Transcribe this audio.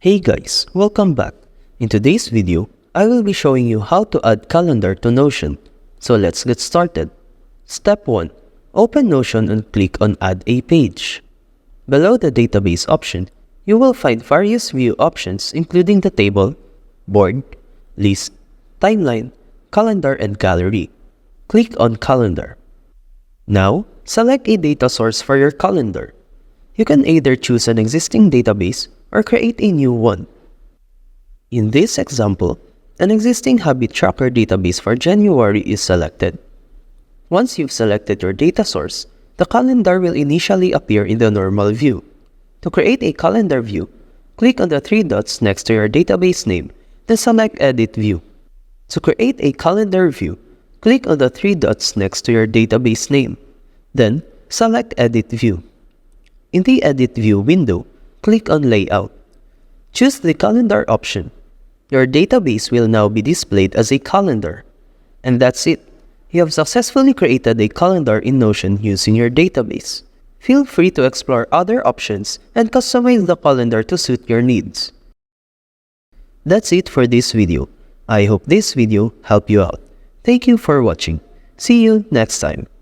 Hey guys, welcome back. In today's video, I will be showing you how to add calendar to Notion. So let's get started. Step 1. Open Notion and click on Add a Page. Below the database option, you will find various view options including the table, board, list, timeline, calendar, and gallery. Click on Calendar. Now, select a data source for your calendar. You can either choose an existing database or create a new one. In this example, an existing habit tracker database for January is selected. Once you've selected your data source, the calendar will initially appear in the normal view. To create a calendar view, click on the three dots next to your database name, then select Edit View. To create a calendar view, click on the three dots next to your database name, then select Edit View. In the Edit View window, click on Layout. Choose the Calendar option. Your database will now be displayed as a calendar. And that's it. You have successfully created a calendar in Notion using your database. Feel free to explore other options and customize the calendar to suit your needs. That's it for this video. I hope this video helped you out. Thank you for watching. See you next time.